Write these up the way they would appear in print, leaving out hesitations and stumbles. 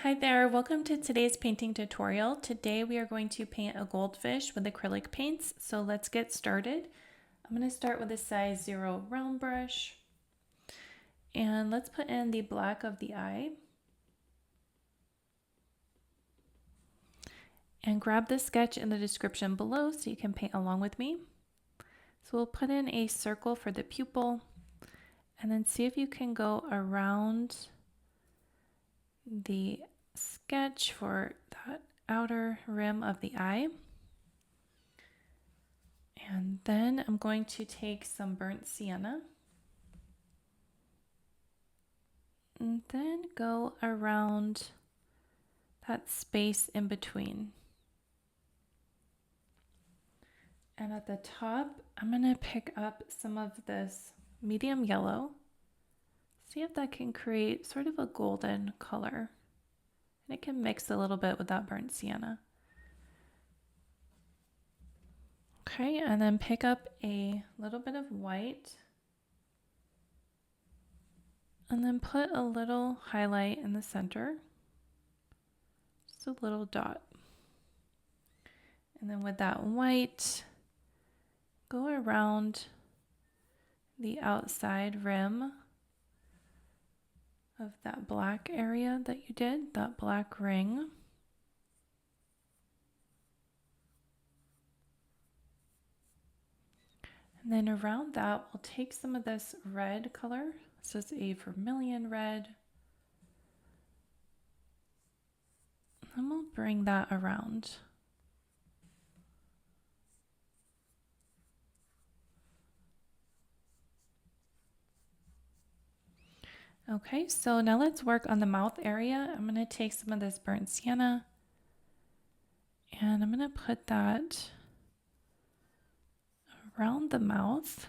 Hi there, welcome to today's painting tutorial. Today we are going to paint a goldfish with acrylic paints, so let's get started. I'm going to start with a size 0 round brush, and let's put in the black of the eye. And grab the sketch in the description below so you can paint along with me. So we'll put in a circle for the pupil, and then see if you can go around the sketch for that outer rim of the eye. And then I'm going to take some burnt sienna and then go around that space in between. And at the top, I'm going to pick up some of this medium yellow. See if that can create sort of a golden color. And it can mix a little bit with that burnt sienna. Okay, and then pick up a little bit of white. And then put a little highlight in the center. Just a little dot. And then with that white, go around the outside rim of that black area that you did, that black ring. And then around that, we'll take some of this red color. This is a vermilion red. And we'll bring that around. Okay, so now let's work on the mouth area. I'm going to take some of this burnt sienna and I'm going to put that around the mouth.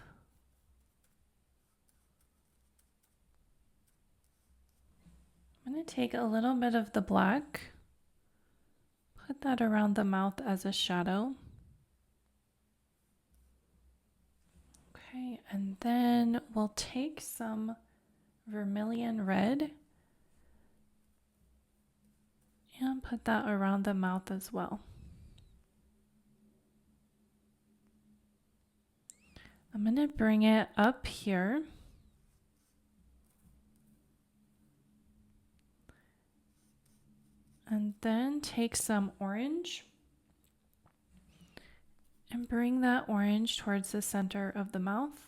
I'm going to take a little bit of the black, put that around the mouth as a shadow. Okay, and then we'll take some vermilion red and put that around the mouth as well. I'm going to bring it up here. And then take some orange and bring that orange towards the center of the mouth.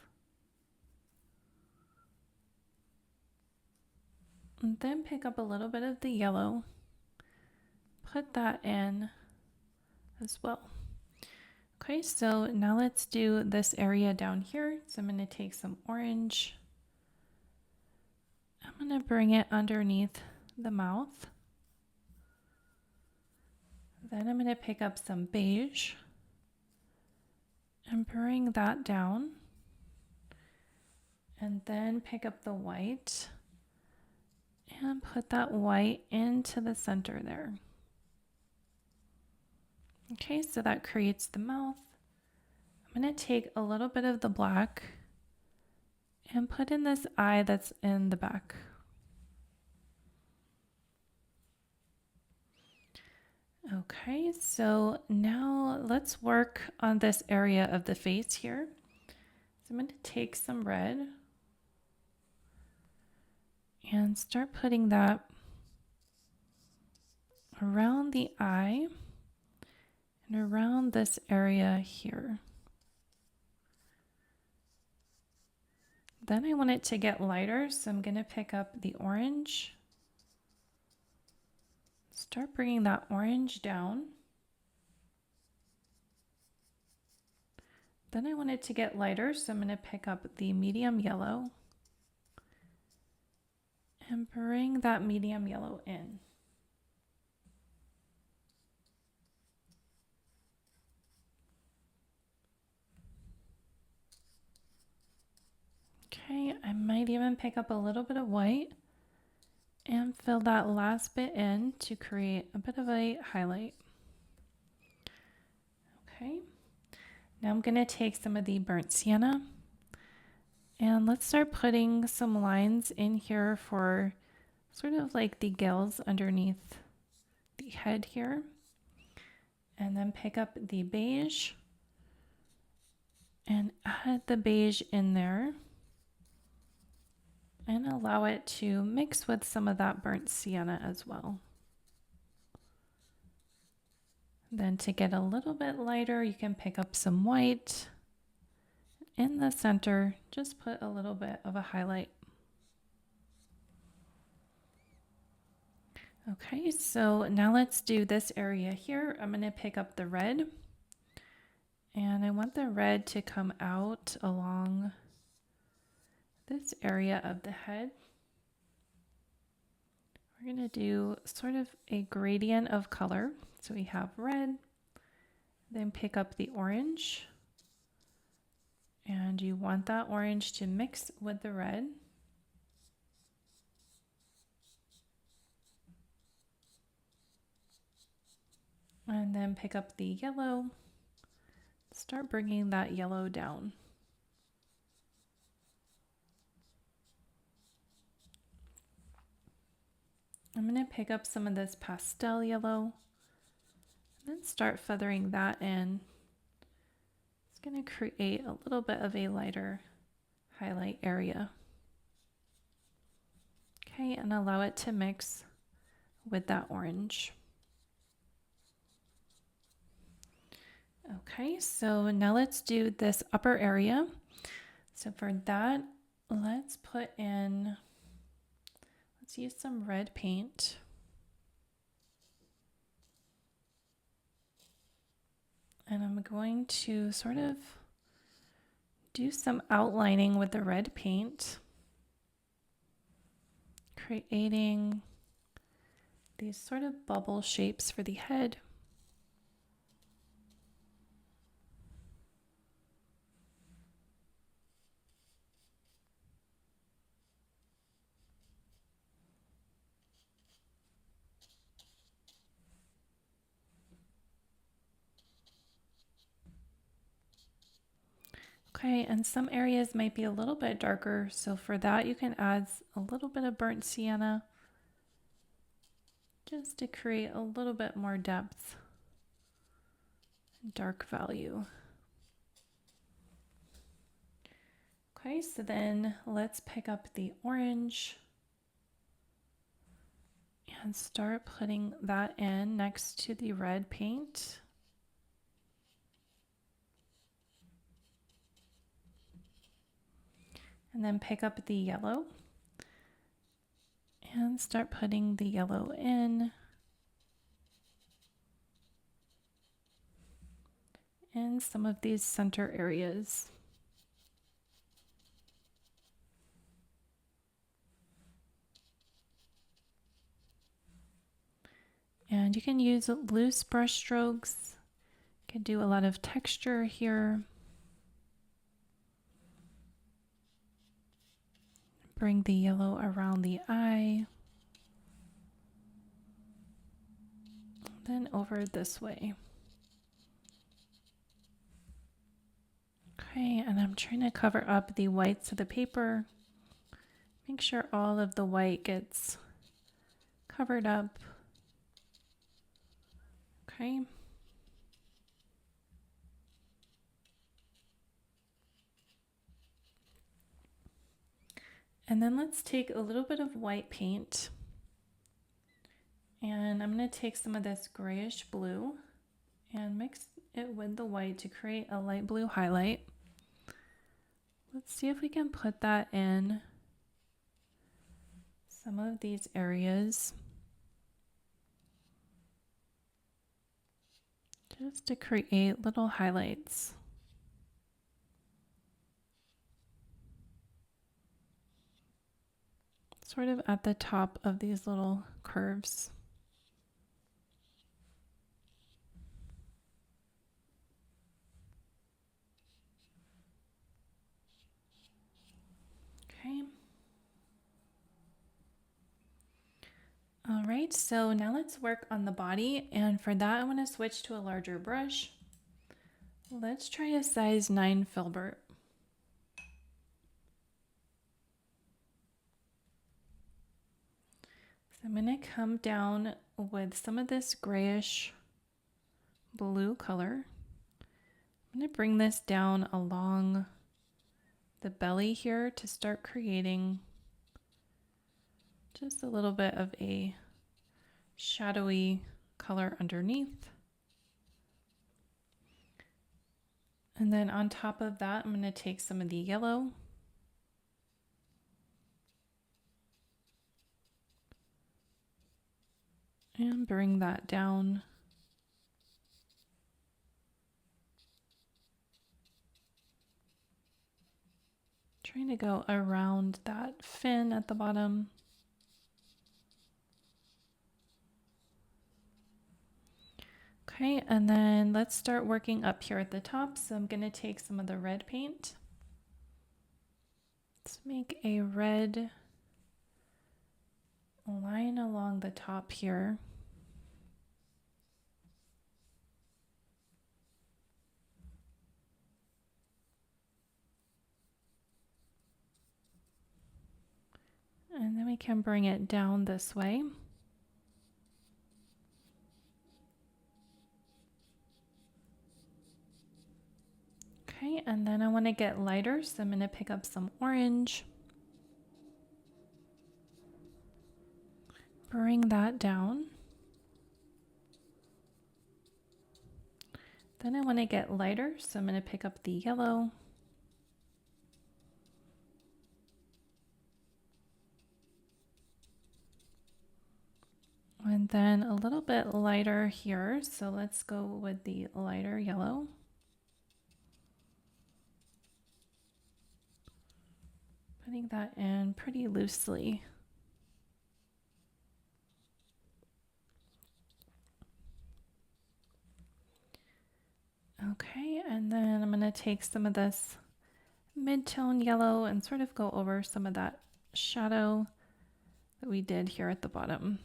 And then pick up a little bit of the yellow, put that in as well. Okay, so now let's do this area down here. So I'm going to take some orange. I'm going to bring it underneath the mouth. Then I'm going to pick up some beige and bring that down. And then pick up the white and put that white into the center there. Okay, so that creates the mouth. I'm going to take a little bit of the black and put in this eye that's in the back. Okay, so now let's work on this area of the face here. So I'm going to take some red and start putting that around the eye and around this area here. Then I want it to get lighter, so I'm going to pick up the orange. Start bringing that orange down. Then I want it to get lighter, so I'm going to pick up the medium yellow and bring that medium yellow in. Okay, I might even pick up a little bit of white and fill that last bit in to create a bit of a highlight. Okay, now I'm going to take some of the burnt sienna and let's start putting some lines in here for sort of like the gills underneath the head here. And then pick up the beige and add the beige in there and allow it to mix with some of that burnt sienna as well. Then to get a little bit lighter, you can pick up some white. In the center, just put a little bit of a highlight. Okay, so now let's do this area here. I'm going to pick up the red. And I want the red to come out along this area of the head. We're going to do sort of a gradient of color. So we have red, then pick up the orange. And you want that orange to mix with the red. And then pick up the yellow. Start bringing that yellow down. I'm going to pick up some of this pastel yellow. And then start feathering that in. It's going to create a little bit of a lighter highlight area. Okay, and allow it to mix with that orange. Okay, so now let's do this upper area. So for that, let's use some red paint. And I'm going to sort of do some outlining with the red paint, creating these sort of bubble shapes for the head. Okay, and some areas might be a little bit darker, so for that you can add a little bit of burnt sienna just to create a little bit more depth and dark value. Okay, so then let's pick up the orange and start putting that in next to the red paint. And then pick up the yellow and start putting the yellow in some of these center areas. And you can use loose brush strokes. You can do a lot of texture here. Bring the yellow around the eye. Then over this way. Okay, and I'm trying to cover up the whites of the paper. Make sure all of the white gets covered up. Okay. And then let's take a little bit of white paint. And I'm going to take some of this grayish blue and mix it with the white to create a light blue highlight. Let's see if we can put that in some of these areas. Just to create little highlights. Sort of at the top of these little curves. Okay. All right, so now let's work on the body, and for that I want to switch to a larger brush. Let's try a size 9 filbert. I'm going to come down with some of this grayish blue color. I'm going to bring this down along the belly here to start creating just a little bit of a shadowy color underneath. And then on top of that, I'm going to take some of the yellow and bring that down. Trying to go around that fin at the bottom. Okay, and then let's start working up here at the top. So I'm going to take some of the red paint. Let's make a red line along the top here. And then we can bring it down this way. Okay, and then I want to get lighter, so I'm going to pick up some orange. Bring that down. Then I want to get lighter, so I'm going to pick up the yellow. And then a little bit lighter here, so let's go with the lighter yellow. Putting that in pretty loosely. Okay, and then I'm going to take some of this mid-tone yellow and sort of go over some of that shadow that we did here at the bottom,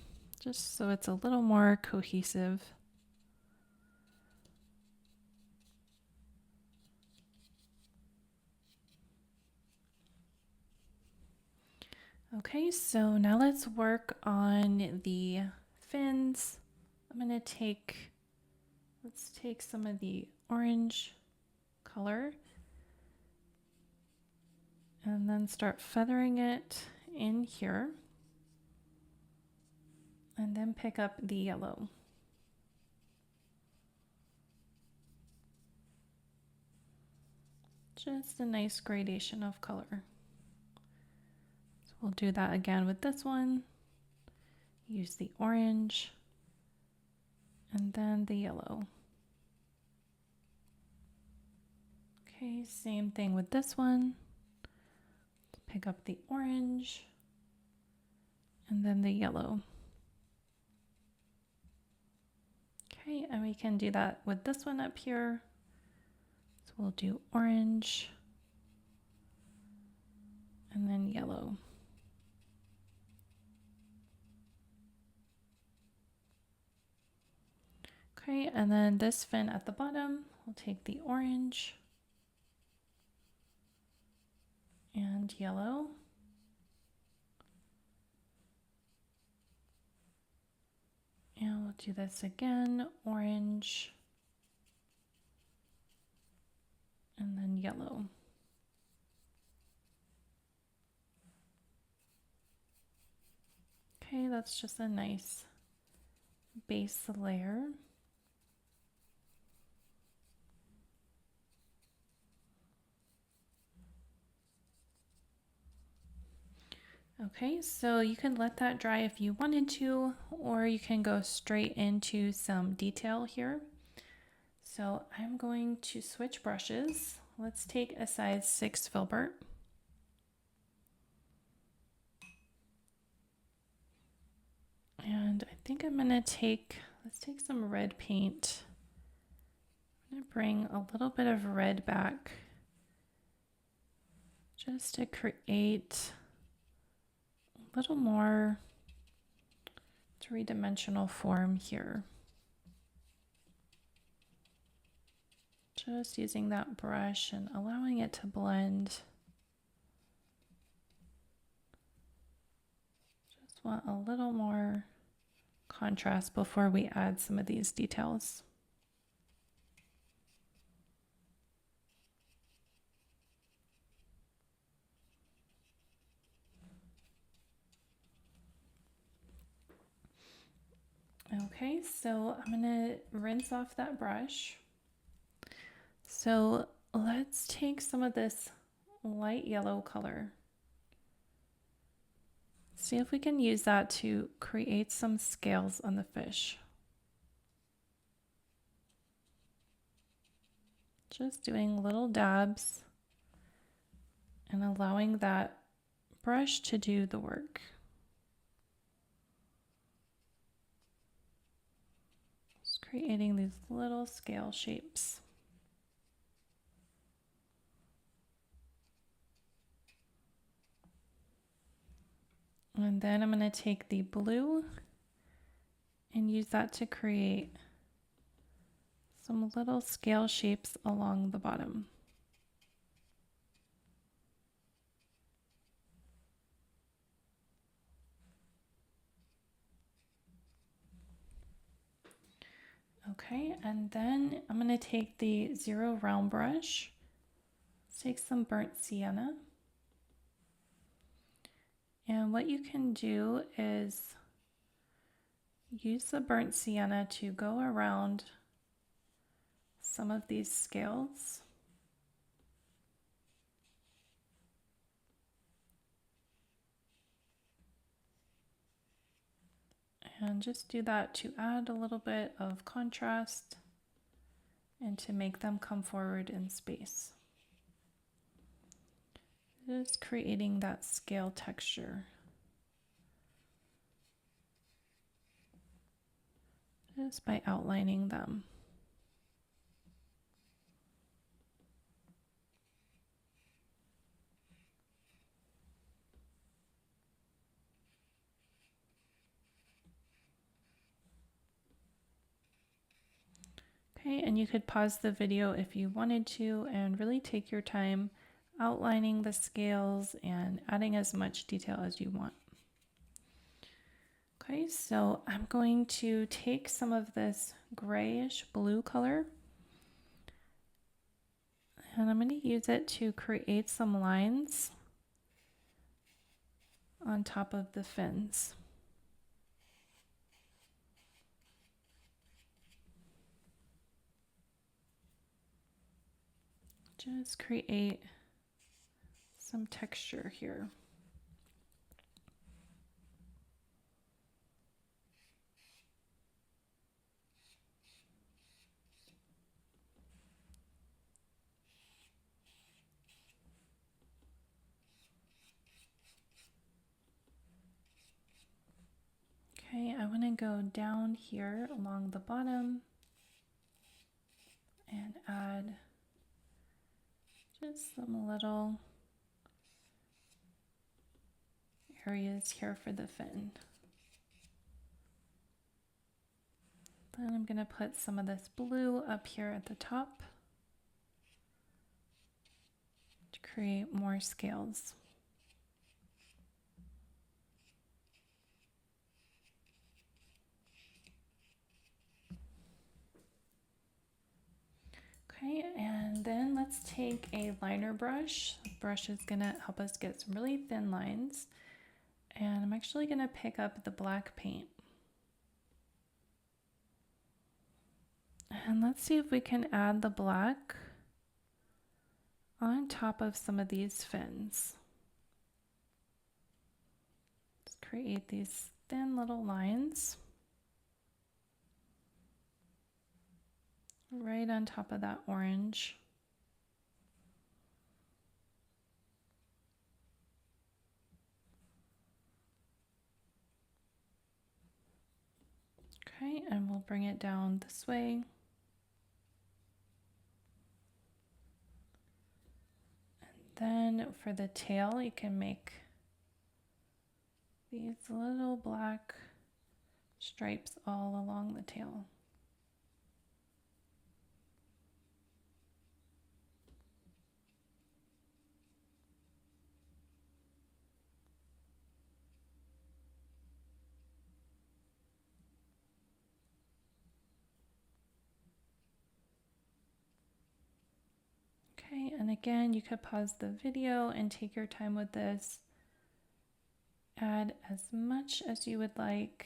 just so it's a little more cohesive. Okay, so now let's work on the fins. I'm going to let's take some of the orange color and then start feathering it in here. And then pick up the yellow. Just a nice gradation of color. So we'll do that again with this one. Use the orange and then the yellow. Okay, same thing with this one. Pick up the orange and then the yellow. Okay, and we can do that with this one up here. So we'll do orange and then yellow. Okay, and then this fin at the bottom, we'll take the orange and yellow. And we'll do this again, orange and then yellow. Okay, that's just a nice base layer. Okay, so you can let that dry if you wanted to, or you can go straight into some detail here. So I'm going to switch brushes. Let's take a size 6 filbert. And I think I'm gonna let's take some red paint. I'm gonna bring a little bit of red back just to create a little more three-dimensional form here. Just using that brush and allowing it to blend. Just Just want a little more contrast before we add some of these details. Okay, so I'm gonna rinse off that brush. So let's take some of this light yellow color. See if we can use that to create some scales on the fish. Just doing little dabs and allowing that brush to do the work. Just creating these little scale shapes. And then I'm going to take the blue and use that to create some little scale shapes along the bottom. Okay, and then I'm going to take the 0 round brush, take some burnt sienna. And what you can do is use the burnt sienna to go around some of these scales. And just do that to add a little bit of contrast and to make them come forward in space. Just creating that scale texture. Just by outlining them. Okay, and you could pause the video if you wanted to and really take your time outlining the scales and adding as much detail as you want. Okay, so I'm going to take some of this grayish blue color and I'm going to use it to create some lines on top of the fins. Just create some texture here. Okay, I want to go down here along the bottom and add just some little areas here for the fin. Then I'm going to put some of this blue up here at the top to create more scales. Okay, and then let's take a liner brush. The brush is going to help us get some really thin lines. And I'm actually going to pick up the black paint. And let's see if we can add the black on top of some of these fins. Just create these thin little lines right on top of that orange. Okay, and we'll bring it down this way. And then for the tail, you can make these little black stripes all along the tail. again, you could pause the video and take your time with this. Add as much as you would like.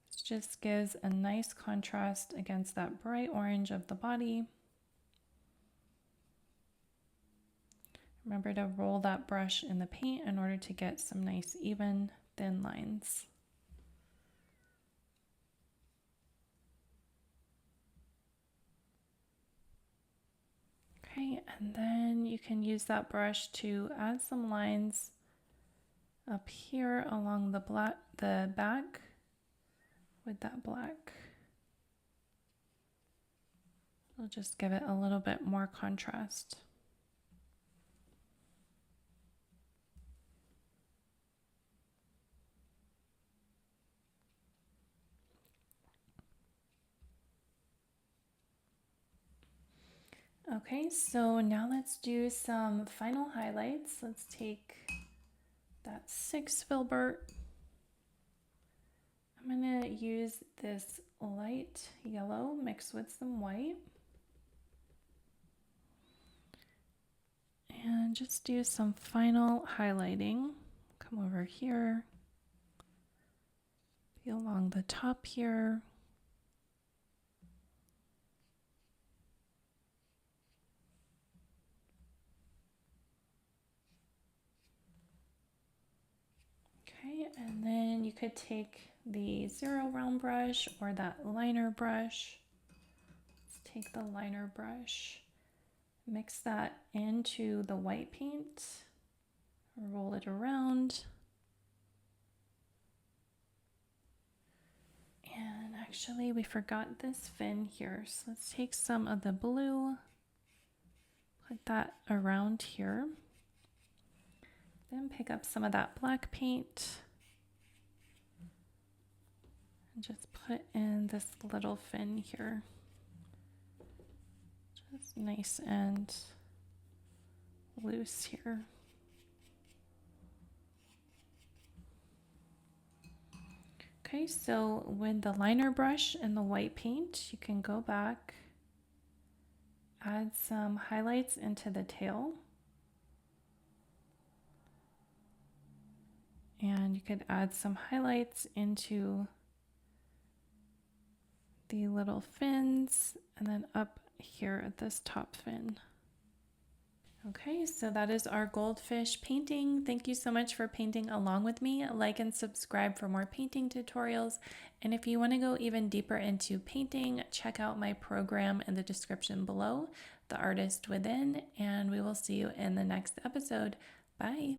This just gives a nice contrast against that bright orange of the body. Remember to roll that brush in the paint in order to get some nice, even, thin lines. Okay, and then you can use that brush to add some lines up here along the back with that black. It'll just give it a little bit more contrast. Okay, so now let's do some final highlights. Let's take that 6 filbert. I'm gonna use this light yellow mixed with some white. And just do some final highlighting. Come over here. Be along the top here. Okay, and then you could take the 0 round brush or that liner brush. Let's take the liner brush, mix that into the white paint, roll it around. And actually we forgot this fin here, so let's take some of the blue, put that around here. Then pick up some of that black paint and just put in this little fin here. Just nice and loose here. Okay, so with the liner brush and the white paint, you can go back, add some highlights into the tail. And you could add some highlights into the little fins and then up here at this top fin. Okay, so that is our goldfish painting. Thank you so much for painting along with me. Like and subscribe for more painting tutorials. And if you want to go even deeper into painting, check out my program in the description below, The Artist Within, and we will see you in the next episode. Bye.